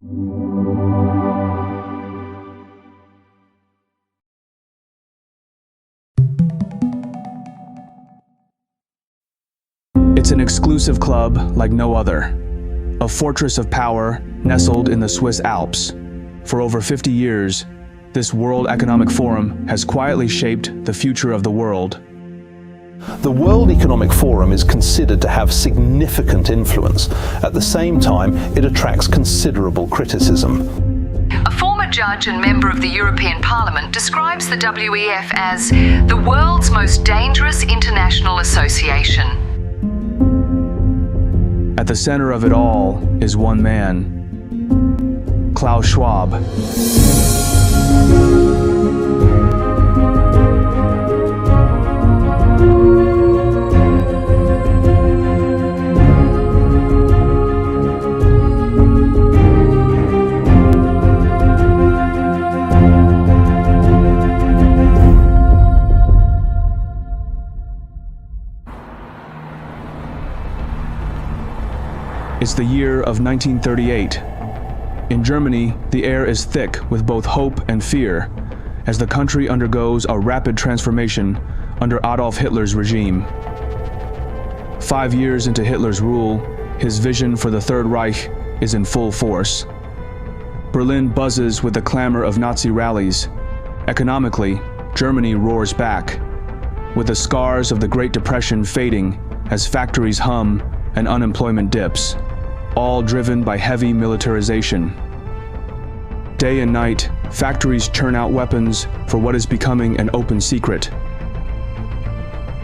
It's an exclusive club like no other, a fortress of power nestled in the Swiss Alps. For over 50 years, this World Economic Forum has quietly shaped the future of the world. The World Economic Forum is considered to have significant influence. At the same time, it attracts considerable criticism. A former judge and member of the European Parliament describes the WEF as the world's most dangerous international association. At the center of it all is one man, Klaus Schwab. It's the year of 1938. In Germany, the air is thick with both hope and fear as the country undergoes a rapid transformation under Adolf Hitler's regime. 5 years into Hitler's rule, his vision for the Third Reich is in full force. Berlin buzzes with the clamor of Nazi rallies. Economically, Germany roars back, with the scars of the Great Depression fading as factories hum and unemployment dips, all driven by heavy militarization. Day and night, factories churn out weapons for what is becoming an open secret: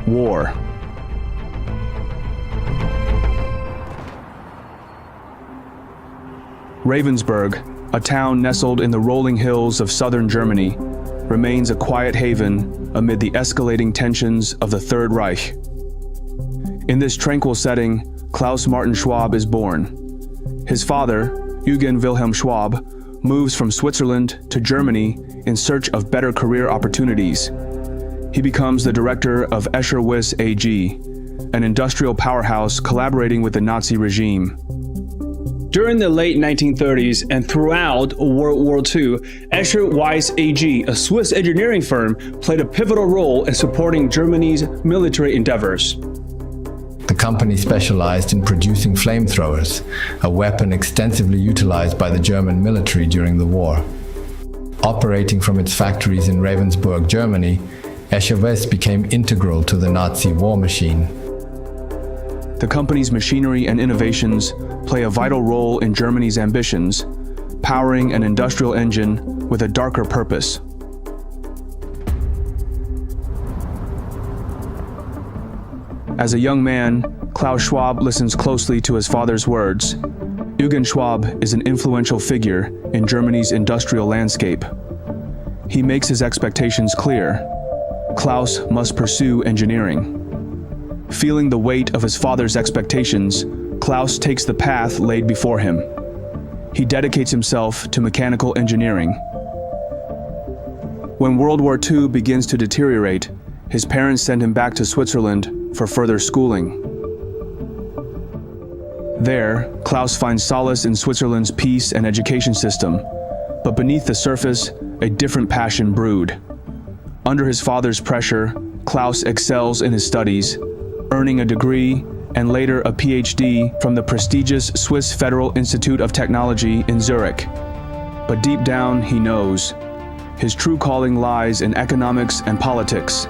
war. Ravensburg, a town nestled in the rolling hills of southern Germany, remains a quiet haven amid the escalating tensions of the Third Reich. In this tranquil setting, Klaus Martin Schwab is born. His father, Eugen Wilhelm Schwab, moves from Switzerland to Germany in search of better career opportunities. He becomes the director of Escher Wyss AG, an industrial powerhouse collaborating with the Nazi regime. During the late 1930s and throughout World War II, Escher Wyss AG, a Swiss engineering firm, played a pivotal role in supporting Germany's military endeavors. The company specialized in producing flamethrowers, a weapon extensively utilized by the German military during the war. Operating from its factories in Ravensburg, Germany, Escher Wyss became integral to the Nazi war machine. The company's machinery and innovations play a vital role in Germany's ambitions, powering an industrial engine with a darker purpose. As a young man, Klaus Schwab listens closely to his father's words. Eugen Schwab is an influential figure in Germany's industrial landscape. He makes his expectations clear. Klaus must pursue engineering. Feeling the weight of his father's expectations, Klaus takes the path laid before him. He dedicates himself to mechanical engineering. When World War II begins to deteriorate, his parents send him back to Switzerland for further schooling. There, Klaus finds solace in Switzerland's peace and education system, but beneath the surface, a different passion brewed. Under his father's pressure, Klaus excels in his studies, earning a degree and later a PhD from the prestigious Swiss Federal Institute of Technology in Zurich. But deep down, he knows his true calling lies in economics and politics.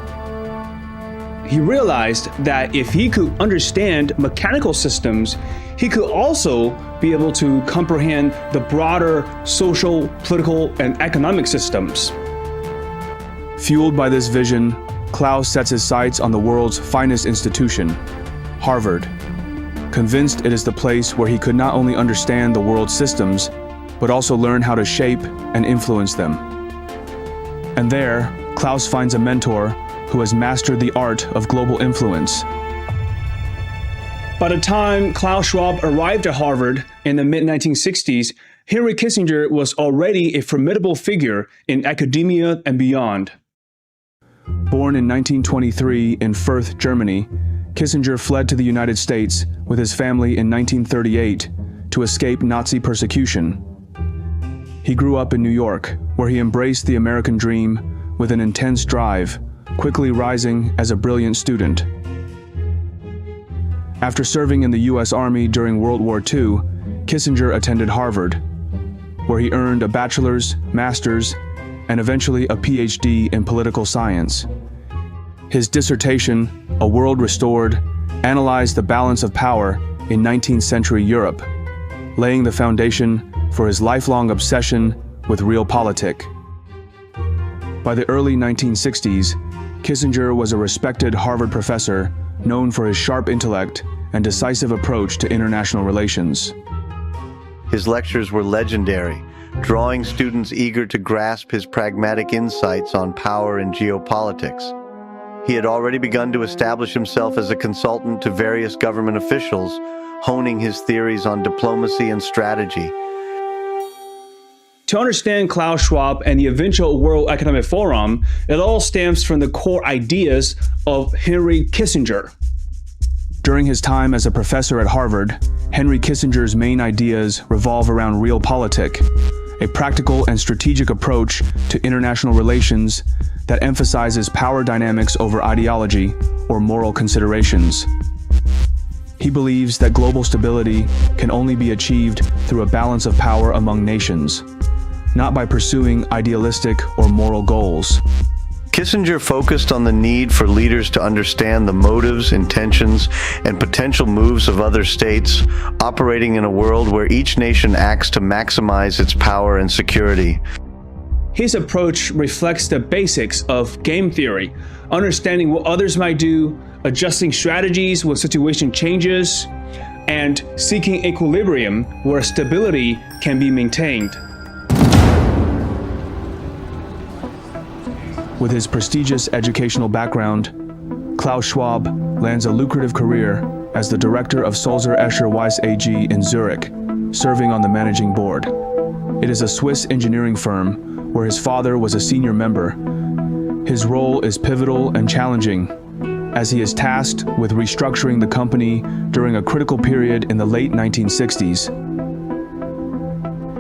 He realized that if he could understand mechanical systems, he could also be able to comprehend the broader social, political, and economic systems. Fueled by this vision, Klaus sets his sights on the world's finest institution, Harvard, convinced it is the place where he could not only understand the world's systems, but also learn how to shape and influence them. And there, Klaus finds a mentor who has mastered the art of global influence. By the time Klaus Schwab arrived at Harvard in the mid-1960s, Henry Kissinger was already a formidable figure in academia and beyond. Born in 1923 in Fürth, Germany, Kissinger fled to the United States with his family in 1938 to escape Nazi persecution. He grew up in New York, where he embraced the American dream with an intense drive, quickly rising as a brilliant student. After serving in the U.S. Army during World War II, Kissinger attended Harvard, where he earned a bachelor's, master's, and eventually a PhD in political science. His dissertation, A World Restored, analyzed the balance of power in 19th century Europe, laying the foundation for his lifelong obsession with realpolitik. By the early 1960s, Kissinger was a respected Harvard professor known for his sharp intellect and decisive approach to international relations. His lectures were legendary, drawing students eager to grasp his pragmatic insights on power and geopolitics. He had already begun to establish himself as a consultant to various government officials, honing his theories on diplomacy and strategy. To understand Klaus Schwab and the eventual World Economic Forum, it all stems from the core ideas of Henry Kissinger. During his time as a professor at Harvard, Henry Kissinger's main ideas revolve around realpolitik, a practical and strategic approach to international relations that emphasizes power dynamics over ideology or moral considerations. He believes that global stability can only be achieved through a balance of power among nations, not by pursuing idealistic or moral goals. Kissinger focused on the need for leaders to understand the motives, intentions, and potential moves of other states, operating in a world where each nation acts to maximize its power and security. His approach reflects the basics of game theory, understanding what others might do, adjusting strategies when situation changes, and seeking equilibrium where stability can be maintained. With his prestigious educational background, Klaus Schwab lands a lucrative career as the director of Sulzer Escher Weiss AG in Zurich, serving on the managing board. It is a Swiss engineering firm where his father was a senior member. His role is pivotal and challenging, as he is tasked with restructuring the company during a critical period in the late 1960s.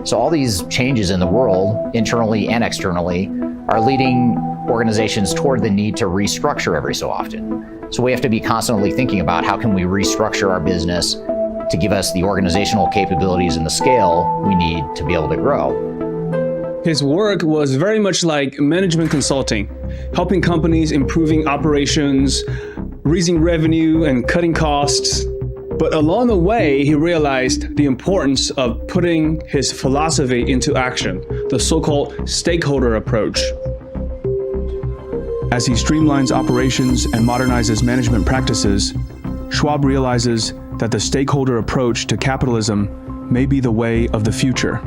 So all these changes in the world, internally and externally, are leading organizations toward the need to restructure every so often. So we have to be constantly thinking about how can we restructure our business to give us the organizational capabilities and the scale we need to be able to grow. His work was very much like management consulting, helping companies improving operations, raising revenue, and cutting costs. But along the way, he realized the importance of putting his philosophy into action, the so-called stakeholder approach. As he streamlines operations and modernizes management practices, Schwab realizes that the stakeholder approach to capitalism may be the way of the future.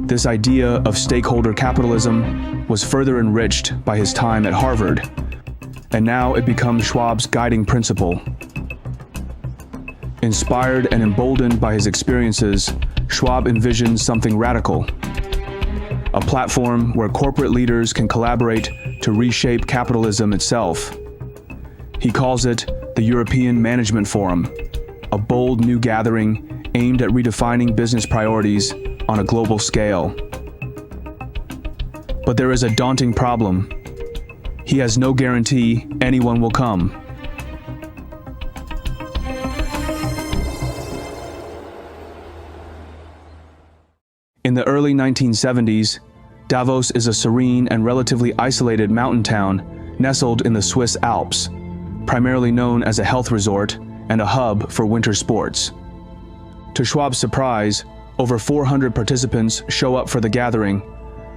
This idea of stakeholder capitalism was further enriched by his time at Harvard, and now it becomes Schwab's guiding principle. Inspired and emboldened by his experiences, Schwab envisions something radical, a platform where corporate leaders can collaborate to reshape capitalism itself. He calls it the European Management Forum, a bold new gathering aimed at redefining business priorities on a global scale. But there is a daunting problem. He has no guarantee anyone will come. In the early 1970s, Davos is a serene and relatively isolated mountain town nestled in the Swiss Alps, primarily known as a health resort and a hub for winter sports. To Schwab's surprise, over 400 participants show up for the gathering,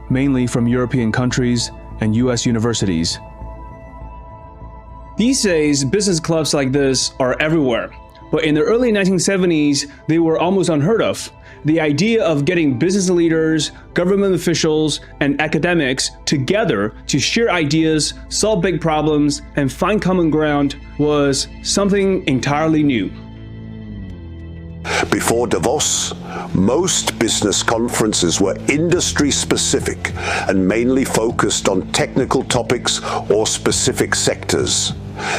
mainly from European countries and US universities. These days, business clubs like this are everywhere, but in the early 1970s, they were almost unheard of. The idea of getting business leaders, government officials, and academics together to share ideas, solve big problems, and find common ground was something entirely new. Before Davos, most business conferences were industry-specific and mainly focused on technical topics or specific sectors.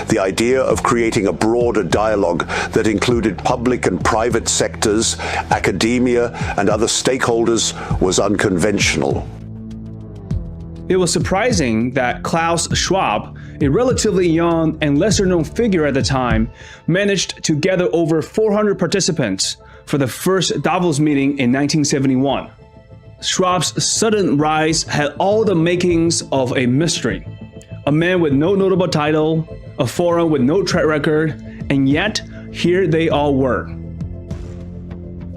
The idea of creating a broader dialogue that included public and private sectors, academia, and other stakeholders was unconventional. It was surprising that Klaus Schwab, a relatively young and lesser-known figure at the time, managed to gather over 400 participants for the first Davos meeting in 1971. Schwab's sudden rise had all the makings of a mystery. A man with no notable title, a forum with no track record, and yet here they all were.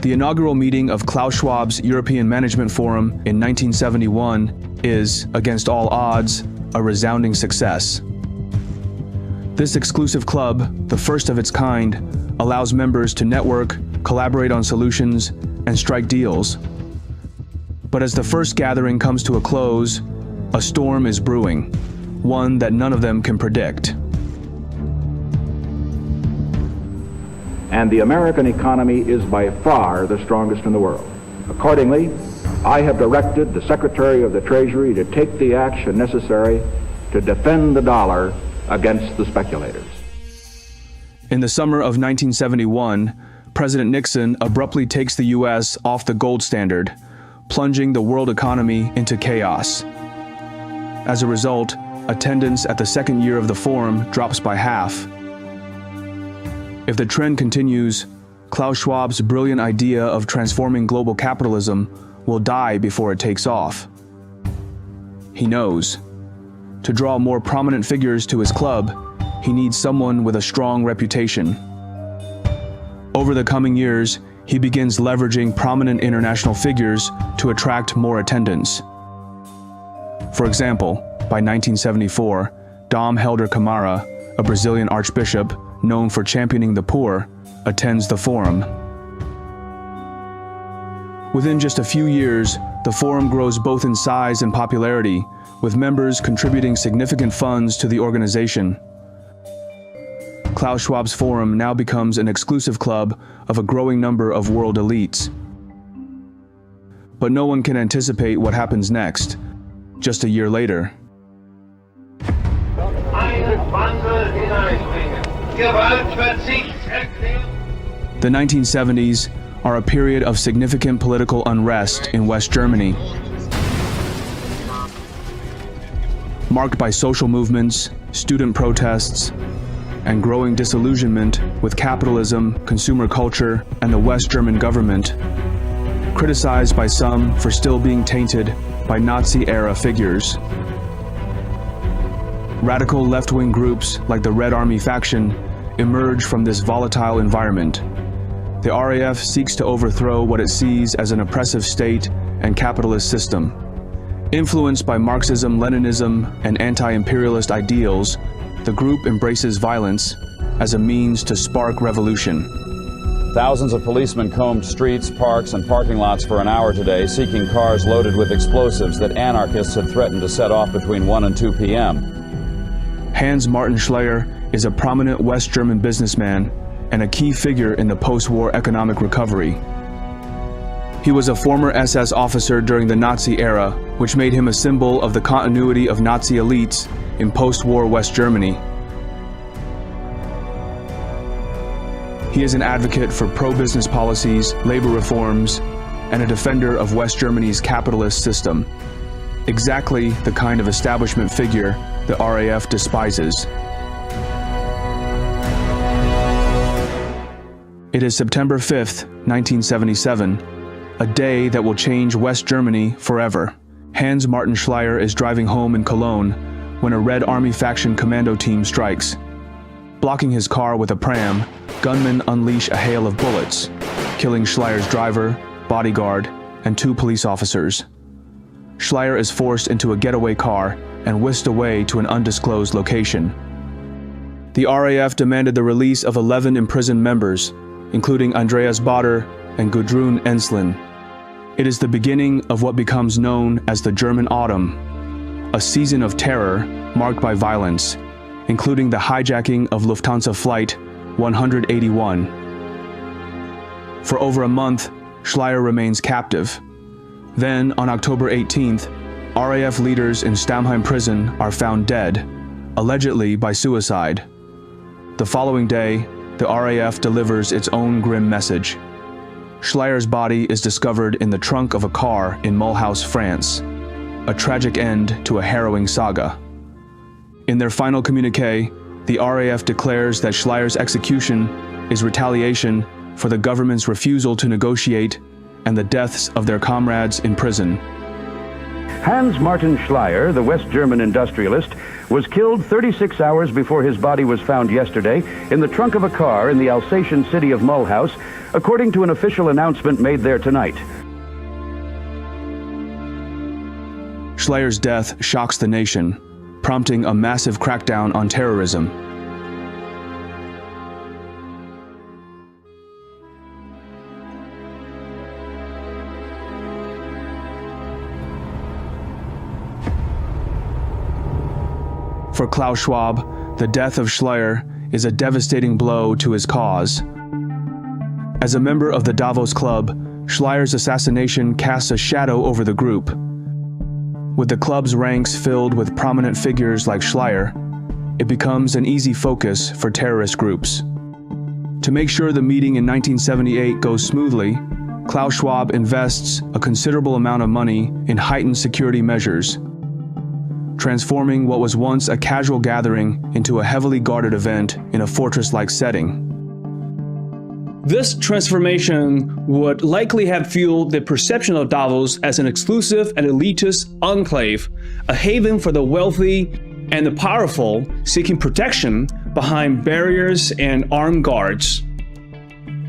The inaugural meeting of Klaus Schwab's European Management Forum in 1971 is, against all odds, a resounding success. This exclusive club, the first of its kind, allows members to network, collaborate on solutions, and strike deals. But as the first gathering comes to a close, a storm is brewing, one that none of them can predict. And the American economy is by far the strongest in the world. Accordingly, I have directed the Secretary of the Treasury to take the action necessary to defend the dollar against the speculators. In the summer of 1971, President Nixon abruptly takes the U.S. off the gold standard, plunging the world economy into chaos. As a result, attendance at the second year of the forum drops by half. If the trend continues, Klaus Schwab's brilliant idea of transforming global capitalism will die before it takes off. He knows. To draw more prominent figures to his club, he needs someone with a strong reputation. Over the coming years, he begins leveraging prominent international figures to attract more attendance. For example, by 1974, Dom Helder Camara, a Brazilian archbishop known for championing the poor, attends the forum. Within just a few years, the forum grows both in size and popularity, with members contributing significant funds to the organization. Klaus Schwab's forum now becomes an exclusive club of a growing number of world elites. But no one can anticipate what happens next, just a year later. The 1970s are a period of significant political unrest in West Germany, marked by social movements, student protests, and growing disillusionment with capitalism, consumer culture, and the West German government, criticized by some for still being tainted by Nazi-era figures. Radical left-wing groups like the Red Army faction emerge from this volatile environment. The RAF seeks to overthrow what it sees as an oppressive state and capitalist system. Influenced by Marxism, Leninism, and anti-imperialist ideals, the group embraces violence as a means to spark revolution. Thousands of policemen combed streets, parks, and parking lots for an hour today, seeking cars loaded with explosives that anarchists had threatened to set off between 1 and 2 p.m. Hans Martin Schleyer is a prominent West German businessman and a key figure in the post-war economic recovery. He was a former SS officer during the Nazi era, which made him a symbol of the continuity of Nazi elites in post-war West Germany. He is an advocate for pro-business policies, labor reforms, and a defender of West Germany's capitalist system. Exactly the kind of establishment figure the RAF despises. It is September 5th, 1977, a day that will change West Germany forever. Hans Martin Schleyer is driving home in Cologne when a Red Army faction commando team strikes. Blocking his car with a pram, gunmen unleash a hail of bullets, killing Schleyer's driver, bodyguard, and 2 police officers. Schleyer is forced into a getaway car and whisked away to an undisclosed location. The RAF demanded the release of 11 imprisoned members, including Andreas Baader and Gudrun Ensslin. It is the beginning of what becomes known as the German Autumn, a season of terror marked by violence, including the hijacking of Lufthansa Flight 181. For over a month, Schleyer remains captive. Then, on October 18th, RAF leaders in Stammheim prison are found dead, allegedly by suicide. The following day, the RAF delivers its own grim message. Schleyer's body is discovered in the trunk of a car in Mulhouse, France, a tragic end to a harrowing saga. In their final communiqué, the RAF declares that Schleyer's execution is retaliation for the government's refusal to negotiate and the deaths of their comrades in prison. Hans Martin Schleyer, the West German industrialist, was killed 36 hours before his body was found yesterday in the trunk of a car in the Alsatian city of Mulhouse, according to an official announcement made there tonight. Schleyer's death shocks the nation, prompting a massive crackdown on terrorism. For Klaus Schwab, the death of Schleyer is a devastating blow to his cause. As a member of the Davos Club, Schleyer's assassination casts a shadow over the group. With the club's ranks filled with prominent figures like Schleyer, it becomes an easy focus for terrorist groups. To make sure the meeting in 1978 goes smoothly, Klaus Schwab invests a considerable amount of money in heightened security measures, transforming what was once a casual gathering into a heavily guarded event in a fortress-like setting. This transformation would likely have fueled the perception of Davos as an exclusive and elitist enclave, a haven for the wealthy and the powerful seeking protection behind barriers and armed guards.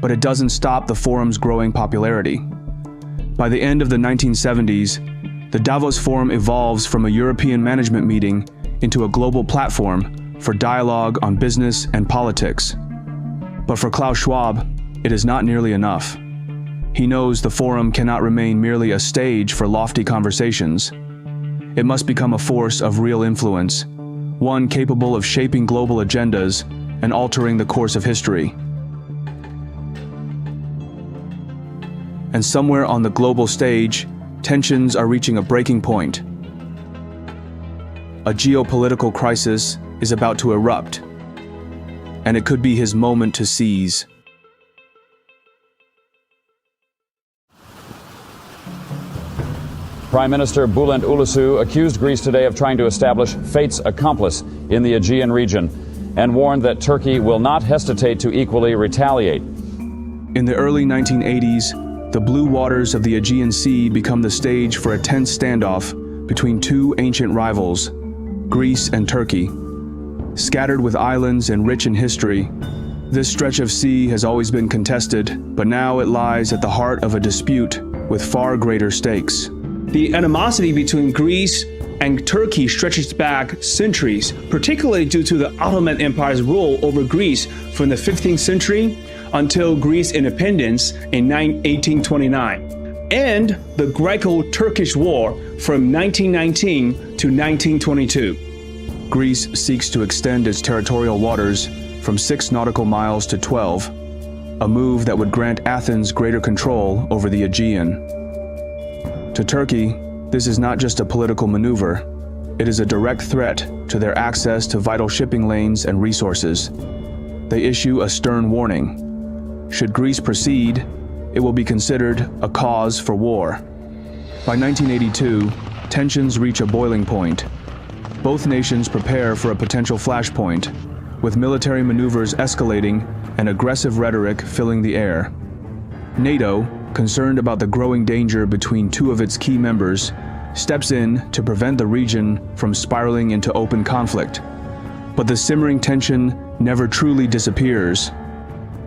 But it doesn't stop the forum's growing popularity. By the end of the 1970s, the Davos Forum evolves from a European management meeting into a global platform for dialogue on business and politics. But for Klaus Schwab, it is not nearly enough. He knows the forum cannot remain merely a stage for lofty conversations. It must become a force of real influence, one capable of shaping global agendas and altering the course of history. And somewhere on the global stage, tensions are reaching a breaking point. A geopolitical crisis is about to erupt, and it could be his moment to seize. Prime Minister Bülent Ulusu accused Greece today of trying to establish fate's accomplice in the Aegean region and warned that Turkey will not hesitate to equally retaliate. In the early 1980s, the blue waters of the Aegean Sea become the stage for a tense standoff between two ancient rivals, Greece and Turkey. Scattered with islands and rich in history, this stretch of sea has always been contested, but now it lies at the heart of a dispute with far greater stakes. The animosity between Greece and Turkey stretches back centuries, particularly due to the Ottoman Empire's rule over Greece from the 15th century until Greece's independence in 1829, and the Greco-Turkish War from 1919 to 1922. Greece seeks to extend its territorial waters from 6 nautical miles to 12, a move that would grant Athens greater control over the Aegean. To Turkey, this is not just a political maneuver, it is a direct threat to their access to vital shipping lanes and resources. They issue a stern warning. Should Greece proceed, it will be considered a cause for war. By 1982, tensions reach a boiling point. Both nations prepare for a potential flashpoint, with military maneuvers escalating and aggressive rhetoric filling the air. NATO, concerned about the growing danger between two of its key members, steps in to prevent the region from spiraling into open conflict. But the simmering tension never truly disappears.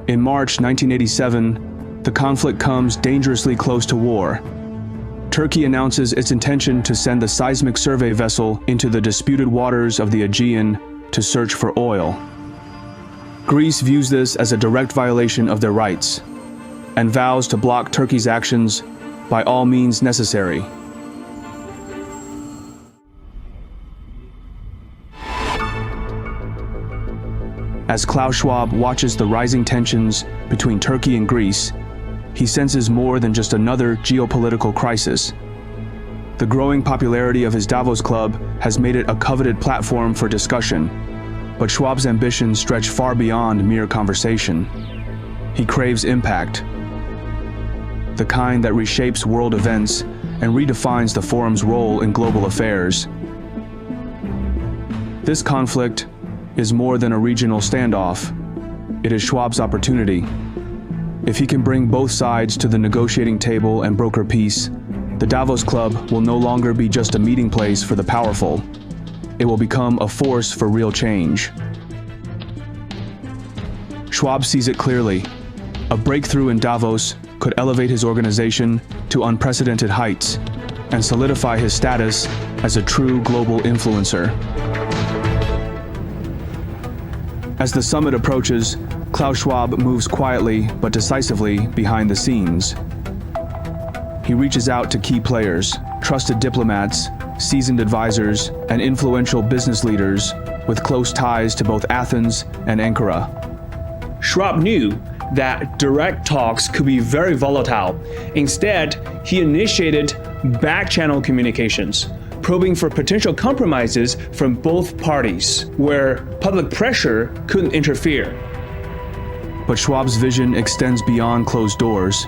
In March 1987, the conflict comes dangerously close to war. Turkey announces its intention to send the seismic survey vessel into the disputed waters of the Aegean to search for oil. Greece views this as a direct violation of their rights and vows to block Turkey's actions by all means necessary. As Klaus Schwab watches the rising tensions between Turkey and Greece, he senses more than just another geopolitical crisis. The growing popularity of his Davos Club has made it a coveted platform for discussion, But Schwab's ambitions stretch far beyond mere conversation. He craves impact, the kind that reshapes world events and redefines the forum's role in global affairs. This conflict is more than a regional standoff. It is Schwab's opportunity. If he can bring both sides to the negotiating table and broker peace, the Davos Club will no longer be just a meeting place for the powerful. It will become a force for real change. Schwab sees it clearly. A breakthrough in Davos could elevate his organization to unprecedented heights and solidify his status as a true global influencer. As the summit approaches, Klaus Schwab moves quietly but decisively behind the scenes. He reaches out to key players, trusted diplomats, seasoned advisors, and influential business leaders with close ties to both Athens and Ankara. Schwab knew that direct talks could be very volatile. Instead, he initiated back-channel communications, probing for potential compromises from both parties, where public pressure couldn't interfere. But Schwab's vision extends beyond closed doors.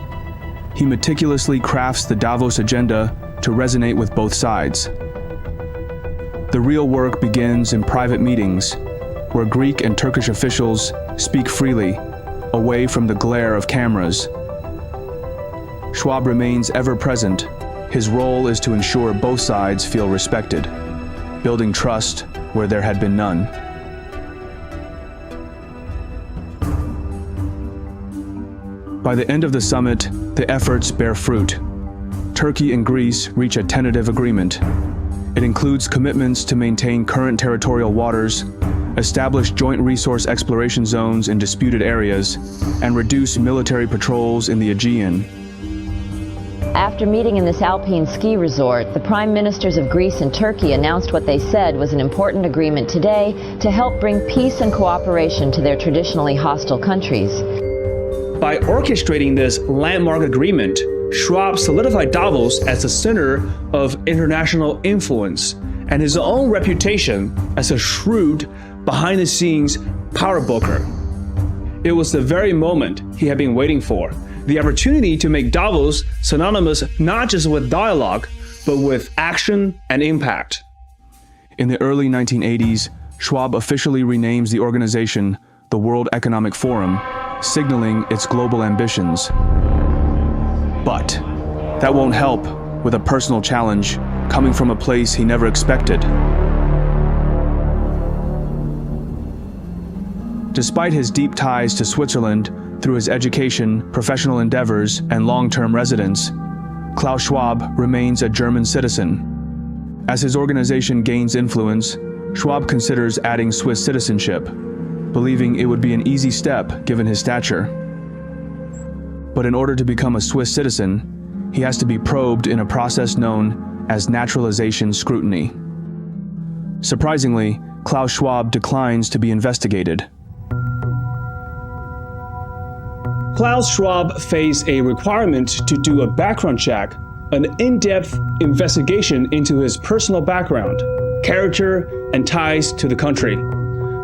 He meticulously crafts the Davos agenda to resonate with both sides. The real work begins in private meetings, where Greek and Turkish officials speak freely, away from the glare of cameras. Schwab remains ever present. His role is to ensure both sides feel respected, building trust where there had been none. By the end of the summit, the efforts bear fruit. Turkey and Greece reach a tentative agreement. It includes commitments to maintain current territorial waters, establish joint resource exploration zones in disputed areas, and reduce military patrols in the Aegean. After meeting in this alpine ski resort, the prime ministers of Greece and Turkey announced what they said was an important agreement today to help bring peace and cooperation to their traditionally hostile countries. By orchestrating this landmark agreement, Schwab solidified Davos as the center of international influence and his own reputation as a shrewd, behind-the-scenes power broker. It was the very moment he had been waiting for, the opportunity to make Davos synonymous not just with dialogue, but with action and impact. In the early 1980s, Schwab officially renames the organization the World Economic Forum, signaling its global ambitions. But that won't help with a personal challenge coming from a place he never expected. Despite his deep ties to Switzerland through his education, professional endeavors, and long-term residence, Klaus Schwab remains a German citizen. As his organization gains influence, Schwab considers adding Swiss citizenship, believing it would be an easy step given his stature. But in order to become a Swiss citizen, he has to be probed in a process known as naturalization scrutiny. Surprisingly, Klaus Schwab declines to be investigated. Klaus Schwab faced a requirement to do a background check, an in-depth investigation into his personal background, character, and ties to the country.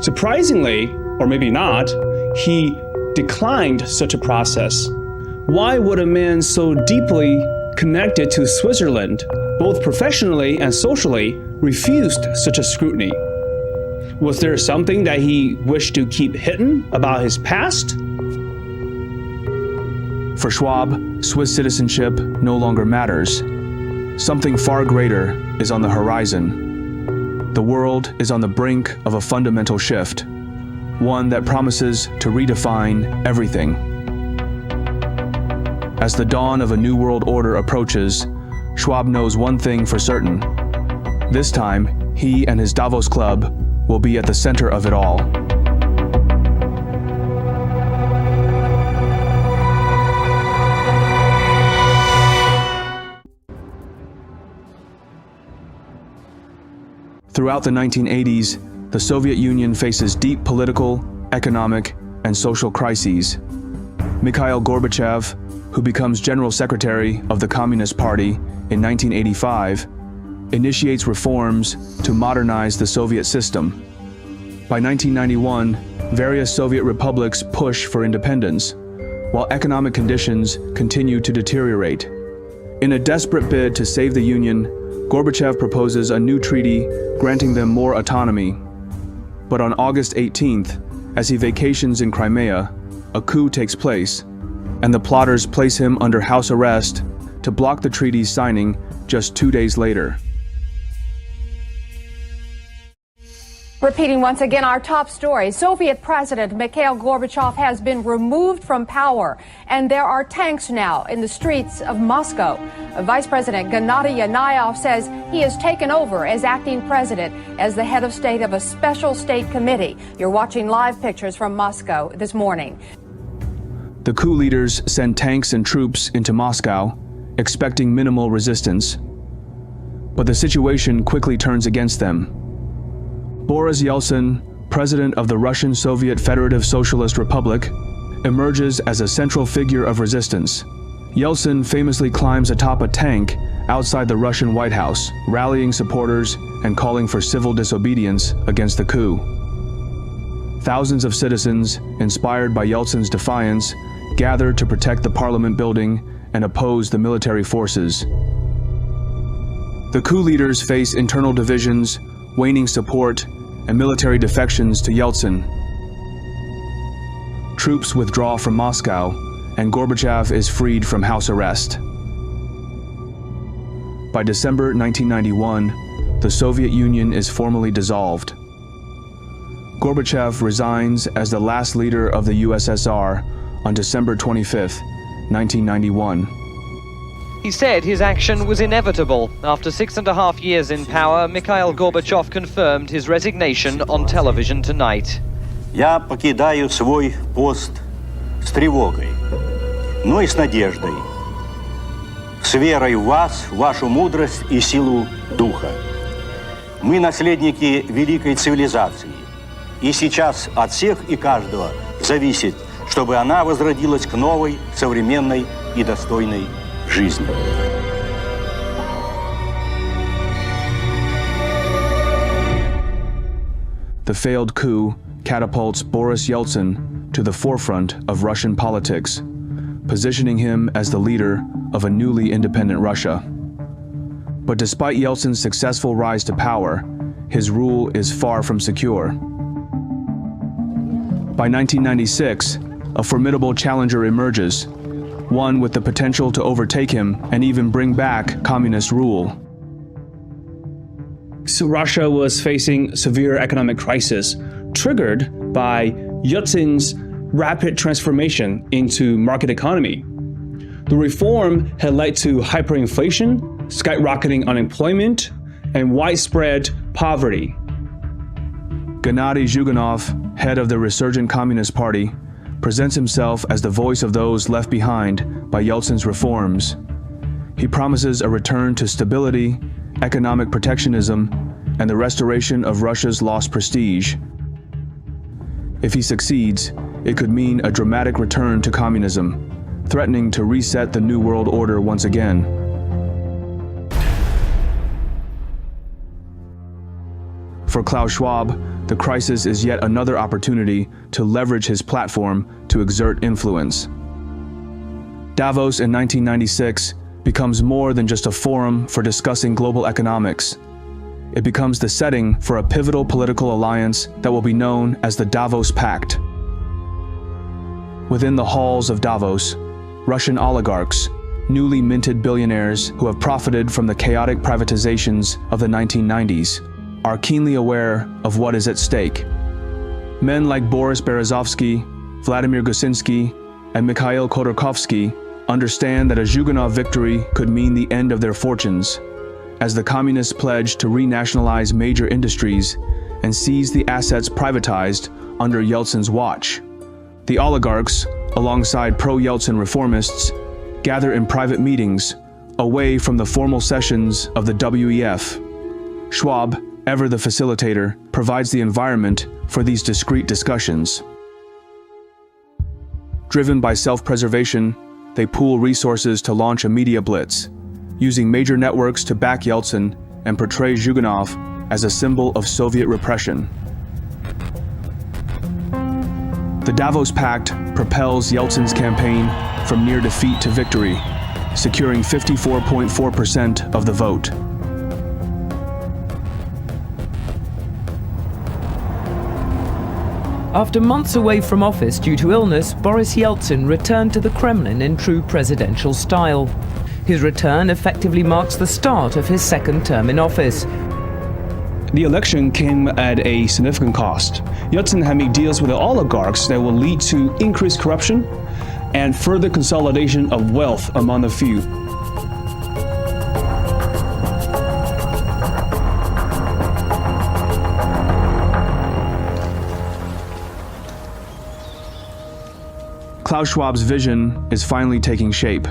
Surprisingly, or maybe not, he declined such a process. Why would a man so deeply connected to Switzerland, both professionally and socially, refused such a scrutiny? Was there something that he wished to keep hidden about his past? For Schwab, Swiss citizenship no longer matters. Something far greater is on the horizon. The world is on the brink of a fundamental shift, one that promises to redefine everything. As the dawn of a new world order approaches, Schwab knows one thing for certain. This time, he and his Davos Club will be at the center of it all. Throughout the 1980s, the Soviet Union faces deep political, economic, and social crises. Mikhail Gorbachev, who becomes General Secretary of the Communist Party in 1985, initiates reforms to modernize the Soviet system. By 1991, various Soviet republics push for independence, while economic conditions continue to deteriorate. In a desperate bid to save the Union, Gorbachev proposes a new treaty granting them more autonomy. But on August 18th, as he vacations in Crimea, a coup takes place, and the plotters place him under house arrest to block the treaty's signing just 2 days later. Repeating once again our top story, Soviet President Mikhail Gorbachev has been removed from power, and there are tanks now in the streets of Moscow. Vice President Gennady Yanayev says he has taken over as acting president as the head of state of a special state committee. You're watching live pictures from Moscow this morning. The coup leaders send tanks and troops into Moscow, expecting minimal resistance. But the situation quickly turns against them. Boris Yeltsin, president of the Russian Soviet Federative Socialist Republic, emerges as a central figure of resistance. Yeltsin famously climbs atop a tank outside the Russian White House, rallying supporters and calling for civil disobedience against the coup. Thousands of citizens, inspired by Yeltsin's defiance, gather to protect the parliament building and oppose the military forces. The coup leaders face internal divisions, waning support, and military defections to Yeltsin. Troops withdraw from Moscow, and Gorbachev is freed from house arrest. By December 1991, the Soviet Union is formally dissolved. Gorbachev resigns as the last leader of the USSR on December 25, 1991. He said his action was inevitable. After 6.5 years in power, Mikhail Gorbachev confirmed his resignation on television tonight. Я покидаю свой пост с тревогой, но и с надеждой, с верой в вас, вашу мудрость и силу духа. Мы наследники великой цивилизации, и сейчас от всех и каждого зависит, чтобы она возродилась к новой, современной и достойной жизни. The failed coup catapults Boris Yeltsin to the forefront of Russian politics, positioning him as the leader of a newly independent Russia. But despite Yeltsin's successful rise to power, his rule is far from secure. By 1996, a formidable challenger emerges, one with the potential to overtake him and even bring back communist rule. So Russia was facing severe economic crisis, triggered by Yeltsin's rapid transformation into market economy. The reform had led to hyperinflation, skyrocketing unemployment, and widespread poverty. Gennady Zyuganov, head of the resurgent Communist Party, presents himself as the voice of those left behind by Yeltsin's reforms. He promises a return to stability, economic protectionism, and the restoration of Russia's lost prestige. If he succeeds, it could mean a dramatic return to communism, threatening to reset the New World Order once again. For Klaus Schwab, the crisis is yet another opportunity to leverage his platform to exert influence. Davos in 1996 becomes more than just a forum for discussing global economics. It becomes the setting for a pivotal political alliance that will be known as the Davos Pact. Within the halls of Davos, Russian oligarchs, newly minted billionaires who have profited from the chaotic privatizations of the 1990s, are keenly aware of what is at stake. Men like Boris Berezovsky, Vladimir Gusinsky, and Mikhail Khodorkovsky understand that a Zyuganov victory could mean the end of their fortunes, as the communists pledge to renationalize major industries and seize the assets privatized under Yeltsin's watch. The oligarchs, alongside pro-Yeltsin reformists, gather in private meetings, away from the formal sessions of the WEF. Schwab, ever the facilitator, provides the environment for these discreet discussions. Driven by self-preservation, they pool resources to launch a media blitz, using major networks to back Yeltsin and portray Zyuganov as a symbol of Soviet repression. The Davos Pact propels Yeltsin's campaign from near defeat to victory, securing 54.4% of the vote. After months away from office due to illness, Boris Yeltsin returned to the Kremlin in true presidential style. His return effectively marks the start of his second term in office. The election came at a significant cost. Yeltsin had made deals with the oligarchs that will lead to increased corruption and further consolidation of wealth among the few. Klaus Schwab's vision is finally taking shape.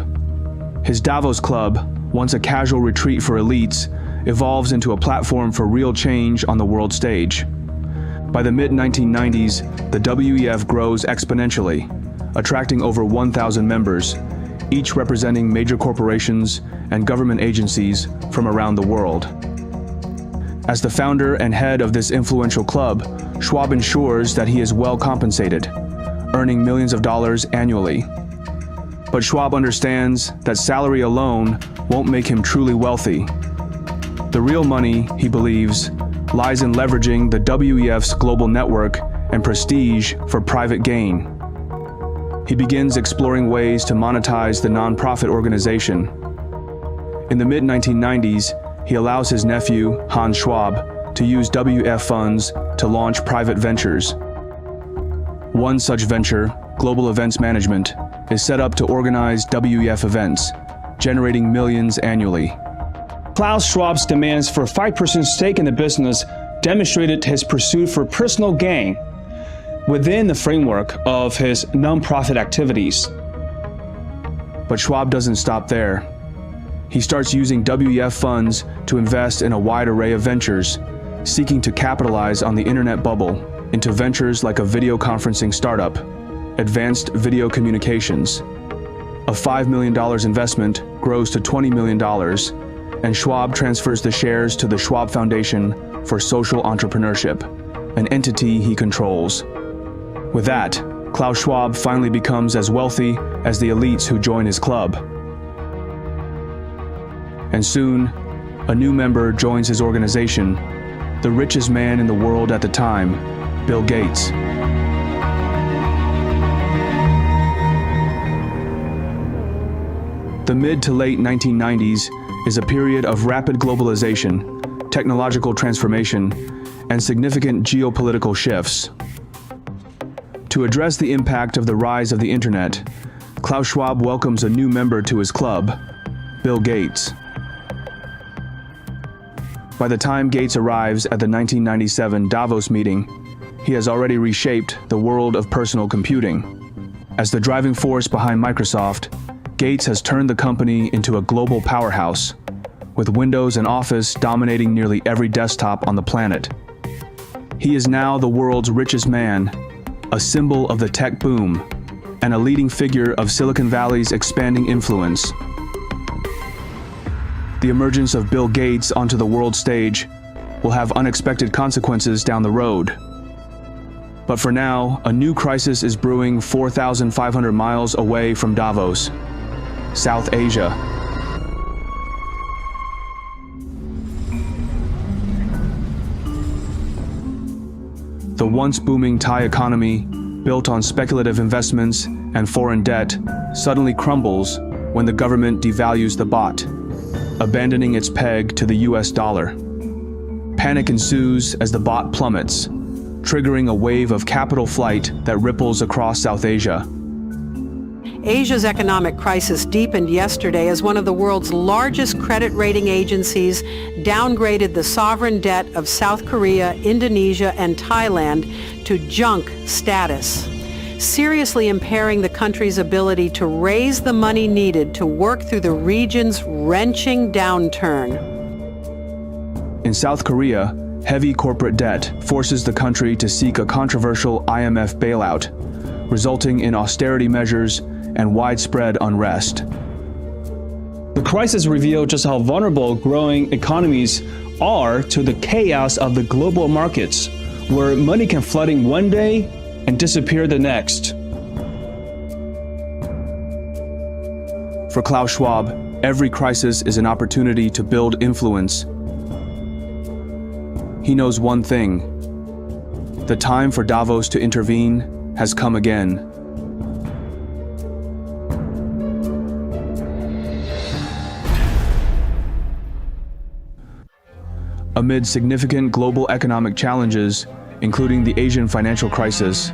His Davos Club, once a casual retreat for elites, evolves into a platform for real change on the world stage. By the mid-1990s, the WEF grows exponentially, attracting over 1,000 members, each representing major corporations and government agencies from around the world. As the founder and head of this influential club, Schwab ensures that he is well compensated, earning millions of dollars annually. But Schwab understands that salary alone won't make him truly wealthy. The real money, he believes, lies in leveraging the WEF's global network and prestige for private gain. He begins exploring ways to monetize the nonprofit organization. In the mid-1990s, he allows his nephew, Hans Schwab, to use WEF funds to launch private ventures. One such venture, Global Events Management, is set up to organize WEF events, generating millions annually. Klaus Schwab's demands for a 5% stake in the business demonstrated his pursuit for personal gain within the framework of his nonprofit activities. But Schwab doesn't stop there. He starts using WEF funds to invest in a wide array of ventures, seeking to capitalize on the internet bubble into ventures like a video conferencing startup, Advanced Video Communications. A $5 million investment grows to $20 million, and Schwab transfers the shares to the Schwab Foundation for Social Entrepreneurship, an entity he controls. With that, Klaus Schwab finally becomes as wealthy as the elites who join his club. And soon, a new member joins his organization, the richest man in the world at the time, Bill Gates. The mid to late 1990s is a period of rapid globalization, technological transformation, and significant geopolitical shifts. To address the impact of the rise of the internet, Klaus Schwab welcomes a new member to his club, Bill Gates. By the time Gates arrives at the 1997 Davos meeting, he has already reshaped the world of personal computing. As the driving force behind Microsoft, Gates has turned the company into a global powerhouse, with Windows and Office dominating nearly every desktop on the planet. He is now the world's richest man, a symbol of the tech boom, and a leading figure of Silicon Valley's expanding influence. The emergence of Bill Gates onto the world stage will have unexpected consequences down the road. But for now, a new crisis is brewing 4,500 miles away from Davos, South Asia. The once booming Thai economy, built on speculative investments and foreign debt, suddenly crumbles when the government devalues the baht, abandoning its peg to the US dollar. Panic ensues as the baht plummets, triggering a wave of capital flight that ripples across South Asia. Asia's economic crisis deepened yesterday as one of the world's largest credit rating agencies downgraded the sovereign debt of South Korea, Indonesia, and Thailand to junk status, seriously impairing the country's ability to raise the money needed to work through the region's wrenching downturn. In South Korea, heavy corporate debt forces the country to seek a controversial IMF bailout, resulting in austerity measures and widespread unrest. The crisis revealed just how vulnerable growing economies are to the chaos of the global markets, where money can flood in one day and disappear the next. For Klaus Schwab, every crisis is an opportunity to build influence. He knows one thing: the time for Davos to intervene has come again. Amid significant global economic challenges, including the Asian financial crisis,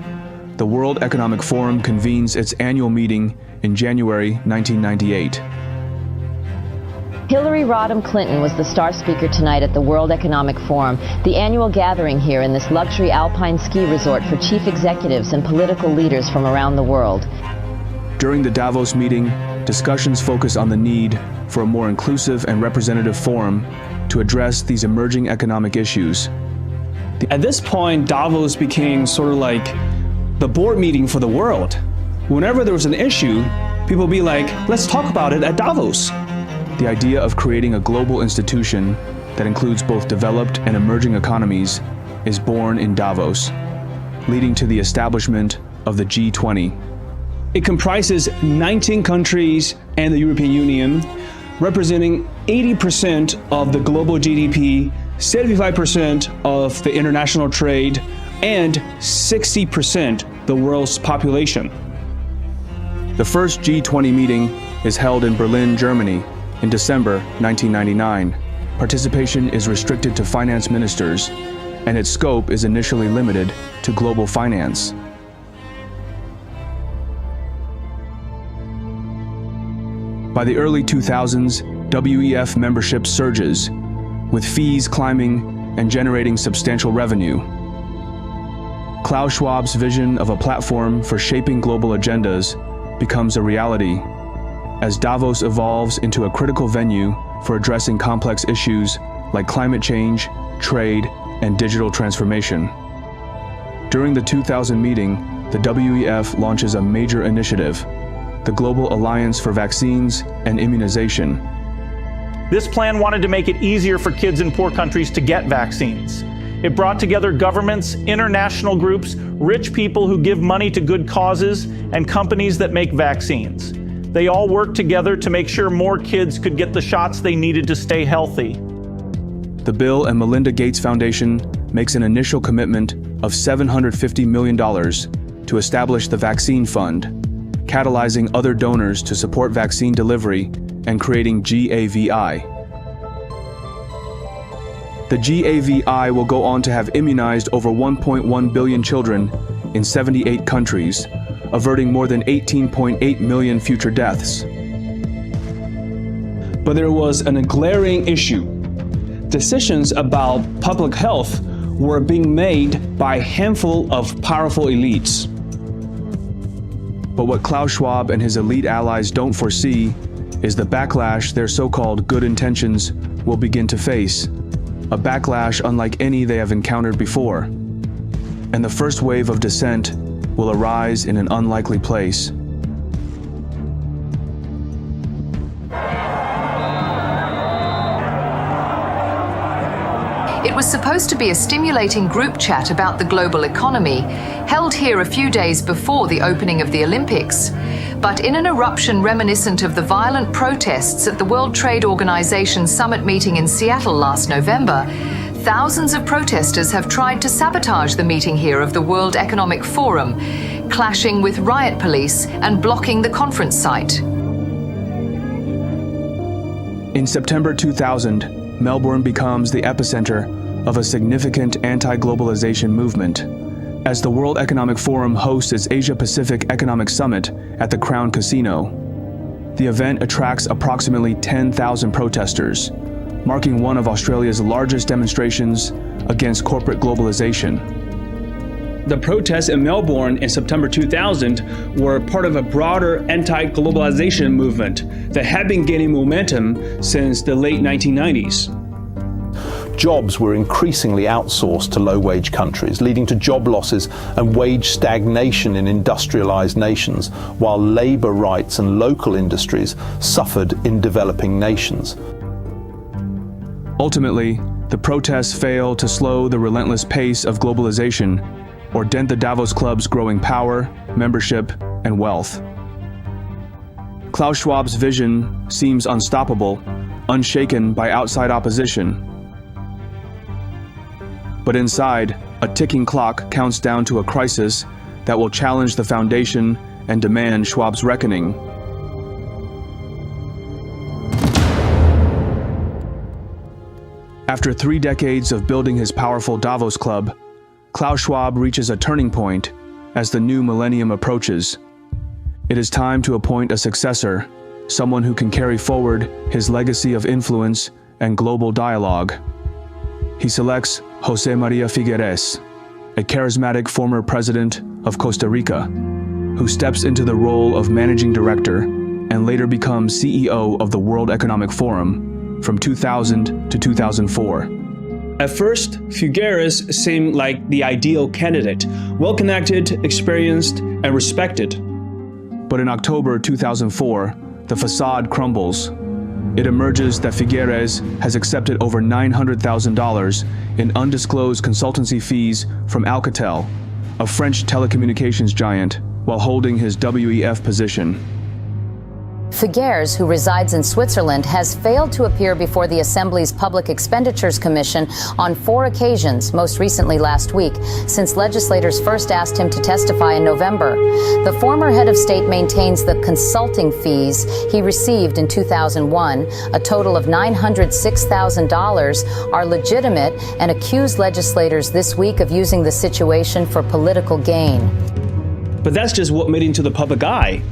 the World Economic Forum convenes its annual meeting in January 1998. Hillary Rodham Clinton was the star speaker tonight at the World Economic Forum, the annual gathering here in this luxury alpine ski resort for chief executives and political leaders from around the world. During the Davos meeting, discussions focus on the need for a more inclusive and representative forum to address these emerging economic issues. At this point, Davos became sort of like the board meeting for the world. Whenever there was an issue, people would be like, let's talk about it at Davos. The idea of creating a global institution that includes both developed and emerging economies is born in Davos, leading to the establishment of the G20. It comprises 19 countries and the European Union, representing 80% of the global GDP, 75% of the international trade, and 60% the world's population. The first G20 meeting is held in Berlin, Germany, in December 1999. Participation is restricted to finance ministers, and its scope is initially limited to global finance. By the early 2000s, WEF membership surges, with fees climbing and generating substantial revenue. Klaus Schwab's vision of a platform for shaping global agendas becomes a reality as Davos evolves into a critical venue for addressing complex issues like climate change, trade, and digital transformation. During the 2000 meeting, the WEF launches a major initiative, the Global Alliance for Vaccines and Immunization. This plan wanted to make it easier for kids in poor countries to get vaccines. It brought together governments, international groups, rich people who give money to good causes, and companies that make vaccines. They all worked together to make sure more kids could get the shots they needed to stay healthy. The Bill and Melinda Gates Foundation makes an initial commitment of $750 million to establish the Vaccine Fund, catalyzing other donors to support vaccine delivery and creating GAVI. The GAVI will go on to have immunized over 1.1 billion children in 78 countries, averting more than 18.8 million future deaths. But there was a glaring issue. Decisions about public health were being made by a handful of powerful elites. But what Klaus Schwab and his elite allies don't foresee is the backlash their so-called good intentions will begin to face, a backlash unlike any they have encountered before. And the first wave of dissent will arise in an unlikely place. It was supposed to be a stimulating group chat about the global economy, held here a few days before the opening of the Olympics. But in an eruption reminiscent of the violent protests at the World Trade Organization summit meeting in Seattle last November, thousands of protesters have tried to sabotage the meeting here of the World Economic Forum, clashing with riot police and blocking the conference site. In September 2000, Melbourne becomes the epicenter of a significant anti-globalization movement, as the World Economic Forum hosts its Asia-Pacific Economic Summit at the Crown Casino. The event attracts approximately 10,000 protesters, marking one of Australia's largest demonstrations against corporate globalization. The protests in Melbourne in September 2000 were part of a broader anti-globalization movement that had been gaining momentum since the late 1990s. Jobs were increasingly outsourced to low-wage countries, leading to job losses and wage stagnation in industrialized nations, while labor rights and local industries suffered in developing nations. Ultimately, the protests fail to slow the relentless pace of globalization or dent the Davos Club's growing power, membership, and wealth. Klaus Schwab's vision seems unstoppable, unshaken by outside opposition. But inside, a ticking clock counts down to a crisis that will challenge the foundation and demand Schwab's reckoning. After 3 decades of building his powerful Davos Club, Klaus Schwab reaches a turning point as the new millennium approaches. It is time to appoint a successor, someone who can carry forward his legacy of influence and global dialogue. He selects José María Figueres, a charismatic former president of Costa Rica, who steps into the role of managing director and later becomes CEO of the World Economic Forum from 2000 to 2004. At first, Figueres seemed like the ideal candidate, well-connected, experienced, and respected. But in October 2004, the facade crumbles. It emerges that Figueres has accepted over $900,000 in undisclosed consultancy fees from Alcatel, a French telecommunications giant, while holding his WEF position. Figueres, who resides in Switzerland, has failed to appear before the Assembly's Public Expenditures Commission on 4 occasions, most recently last week, since legislators first asked him to testify in November. The former head of state maintains the consulting fees he received in 2001, a total of $906,000, are legitimate and accused legislators this week of using the situation for political gain. But that's just what made it into the public eye.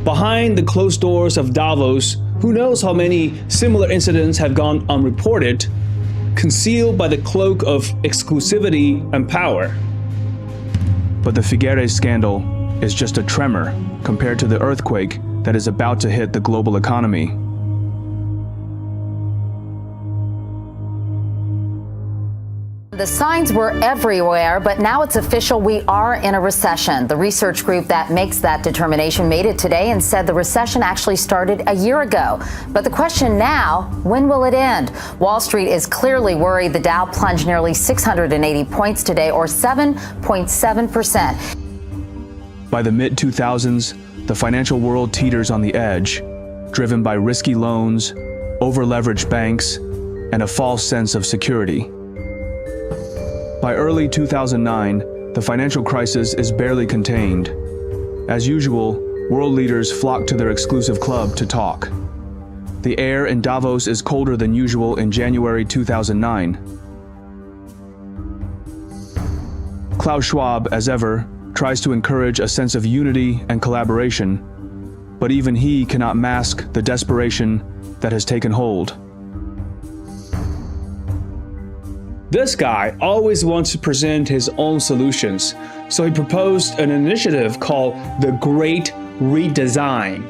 Behind the closed doors of Davos, who knows how many similar incidents have gone unreported, concealed by the cloak of exclusivity and power. But the Figueres scandal is just a tremor compared to the earthquake that is about to hit the global economy. The signs were everywhere, but now it's official. We are in a recession. The research group that makes that determination made it today and said the recession actually started a year ago. But the question now, when will it end? Wall Street is clearly worried. The Dow plunged nearly 680 points today, or 7.7%. By the mid-2000s, the financial world teeters on the edge, driven by risky loans, over-leveraged banks, and a false sense of security. By early 2009, the financial crisis is barely contained. As usual, world leaders flock to their exclusive club to talk. The air in Davos is colder than usual in January 2009. Klaus Schwab, as ever, tries to encourage a sense of unity and collaboration, but even he cannot mask the desperation that has taken hold. This guy always wants to present his own solutions, so he proposed an initiative called the Great Redesign.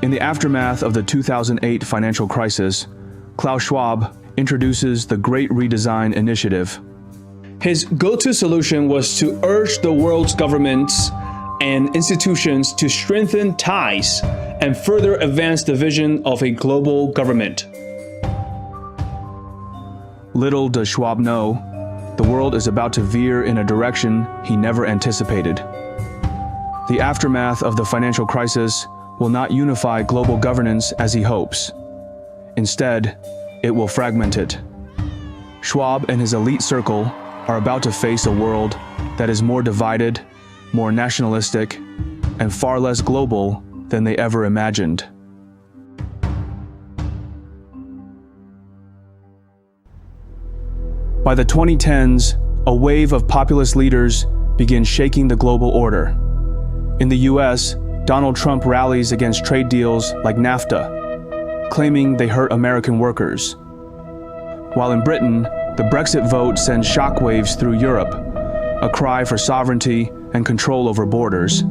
In the aftermath of the 2008 financial crisis, Klaus Schwab introduces the Great Redesign initiative. His go-to solution was to urge the world's governments and institutions to strengthen ties and further advance the vision of a global government. Little does Schwab know, the world is about to veer in a direction he never anticipated. The aftermath of the financial crisis will not unify global governance as he hopes. Instead, it will fragment it. Schwab and his elite circle are about to face a world that is more divided, more nationalistic, and far less global than they ever imagined. By the 2010s, a wave of populist leaders begins shaking the global order. In the US, Donald Trump rallies against trade deals like NAFTA, claiming they hurt American workers. While in Britain, the Brexit vote sends shockwaves through Europe, a cry for sovereignty and control over borders.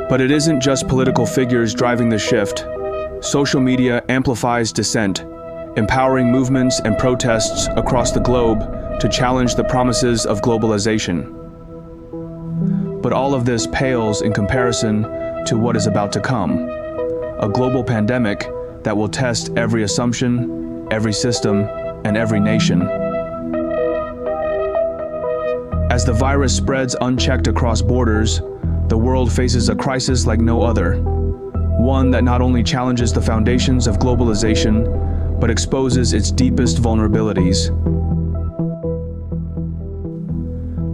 But it isn't just political figures driving the shift. Social media amplifies dissent, empowering movements and protests across the globe to challenge the promises of globalization. But all of this pales in comparison to what is about to come, a global pandemic that will test every assumption, every system, and every nation. As the virus spreads unchecked across borders, the world faces a crisis like no other. One that not only challenges the foundations of globalization, but exposes its deepest vulnerabilities.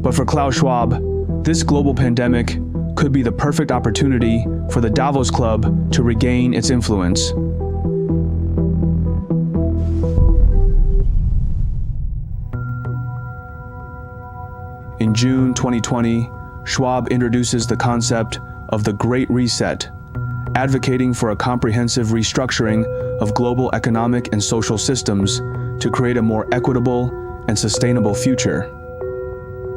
But for Klaus Schwab, this global pandemic could be the perfect opportunity for the Davos Club to regain its influence. In June 2020, Schwab introduces the concept of the Great Reset, advocating for a comprehensive restructuring of global economic and social systems to create a more equitable and sustainable future.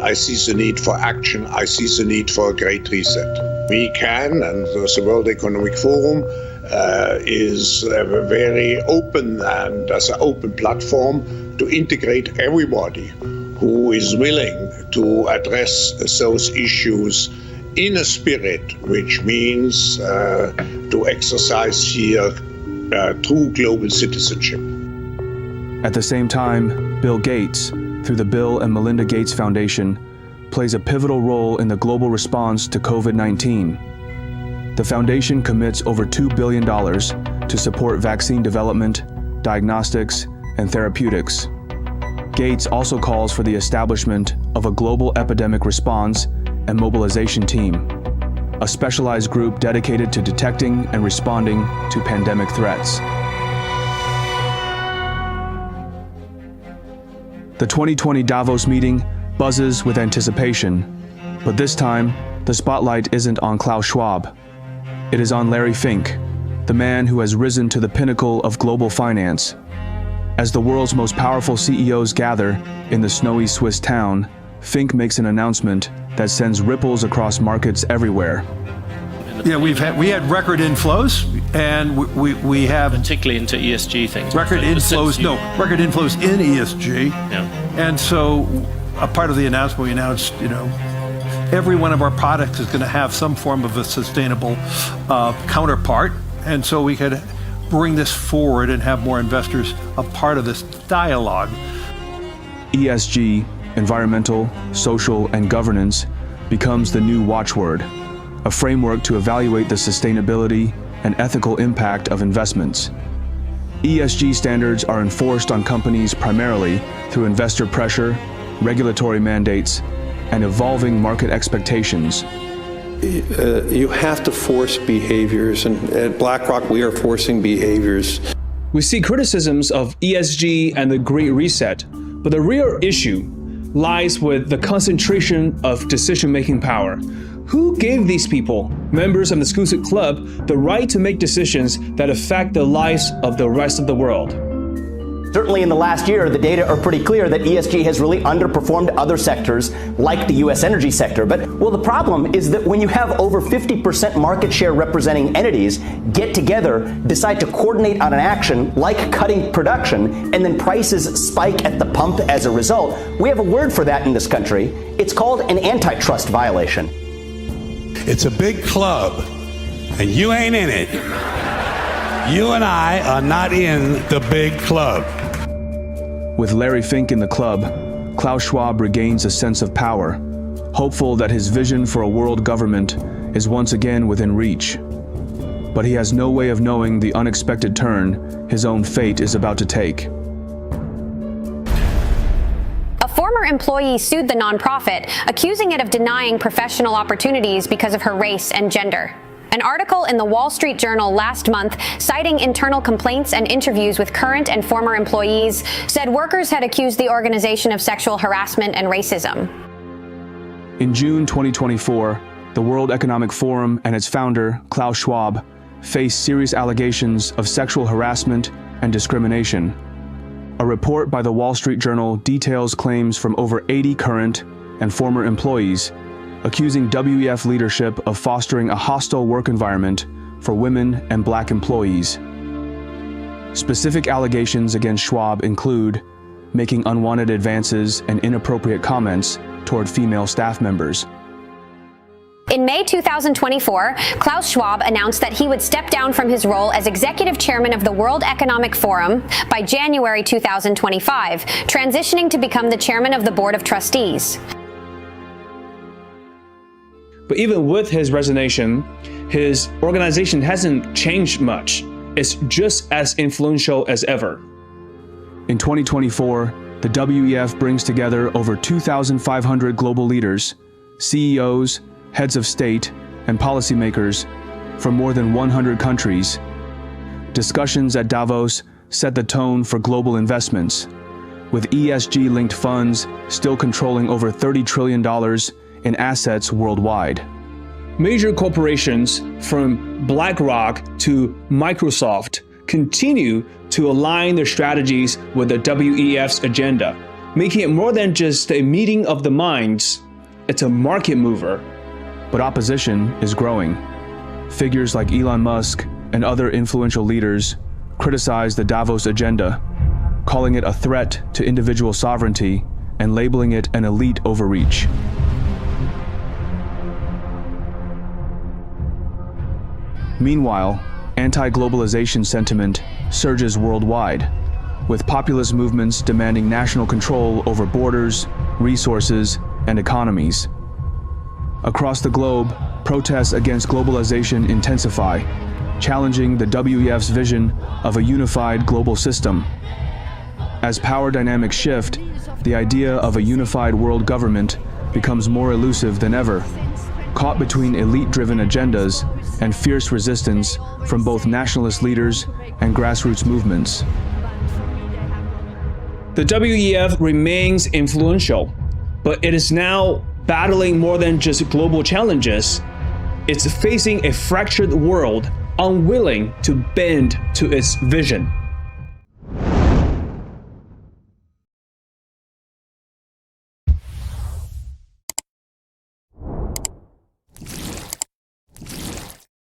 I see the need for action. I see the need for a great reset. We can, and the World Economic Forum is very open and as an open platform to integrate everybody who is willing to address those issues in a spirit, which means to exercise here true global citizenship. At the same time, Bill Gates, through the Bill and Melinda Gates Foundation, plays a pivotal role in the global response to COVID-19. The foundation commits over $2 billion to support vaccine development, diagnostics, and therapeutics. Gates also calls for the establishment of a global epidemic response and mobilization team, a specialized group dedicated to detecting and responding to pandemic threats. The 2020 Davos meeting buzzes with anticipation, but this time, the spotlight isn't on Klaus Schwab. It is on Larry Fink, the man who has risen to the pinnacle of global finance. As the world's most powerful CEOs gather in the snowy Swiss town, Fink makes an announcement that sends ripples across markets everywhere. Yeah, we had record inflows, and we have particularly into ESG things. Record inflows in ESG. Yeah. And so, a part of the announcement we announced, every one of our products is going to have some form of a sustainable counterpart, and so we could bring this forward and have more investors a part of this dialogue. ESG, environmental, social, and governance, becomes the new watchword, a framework to evaluate the sustainability and ethical impact of investments. ESG standards are enforced on companies primarily through investor pressure, regulatory mandates, and evolving market expectations. You have to force behaviors, and at BlackRock we are forcing behaviors. We see criticisms of ESG and the Great Reset, but the real issue lies with the concentration of decision-making power. Who gave these people, members of the exclusive club, the right to make decisions that affect the lives of the rest of the world? Certainly in the last year, the data are pretty clear that ESG has really underperformed other sectors like the U.S. energy sector. But, well, the problem is that when you have over 50% market share representing entities get together, decide to coordinate on an action like cutting production, and then prices spike at the pump as a result, we have a word for that in this country. It's called an antitrust violation. It's a big club, and you ain't in it. You and I are not in the big club. With Larry Fink in the club, Klaus Schwab regains a sense of power, hopeful that his vision for a world government is once again within reach. But he has no way of knowing the unexpected turn his own fate is about to take. A former employee sued the nonprofit, accusing it of denying professional opportunities because of her race and gender. An article in the Wall Street Journal last month, citing internal complaints and interviews with current and former employees, said workers had accused the organization of sexual harassment and racism. In June 2024, the World Economic Forum and its founder, Klaus Schwab, faced serious allegations of sexual harassment and discrimination. A report by the Wall Street Journal details claims from over 80 current and former employees, accusing WEF leadership of fostering a hostile work environment for women and black employees. Specific allegations against Schwab include making unwanted advances and inappropriate comments toward female staff members. In May 2024, Klaus Schwab announced that he would step down from his role as executive chairman of the World Economic Forum by January 2025, transitioning to become the chairman of the board of trustees. But even with his resignation, his organization hasn't changed much. It's just as influential as ever. In 2024, the WEF brings together over 2,500 global leaders, CEOs, heads of state, and policymakers from more than 100 countries. Discussions at Davos set the tone for global investments, with ESG-linked funds still controlling over $30 trillion in assets worldwide. Major corporations from BlackRock to Microsoft continue to align their strategies with the WEF's agenda, making it more than just a meeting of the minds. It's a market mover. But opposition is growing. Figures like Elon Musk and other influential leaders criticize the Davos agenda, calling it a threat to individual sovereignty and labeling it an elite overreach. Meanwhile, anti-globalization sentiment surges worldwide, with populist movements demanding national control over borders, resources, and economies. Across the globe, protests against globalization intensify, challenging the WEF's vision of a unified global system. As power dynamics shift, the idea of a unified world government becomes more elusive than ever, caught between elite-driven agendas and fierce resistance from both nationalist leaders and grassroots movements. The WEF remains influential, but it is now battling more than just global challenges. It's facing a fractured world, unwilling to bend to its vision.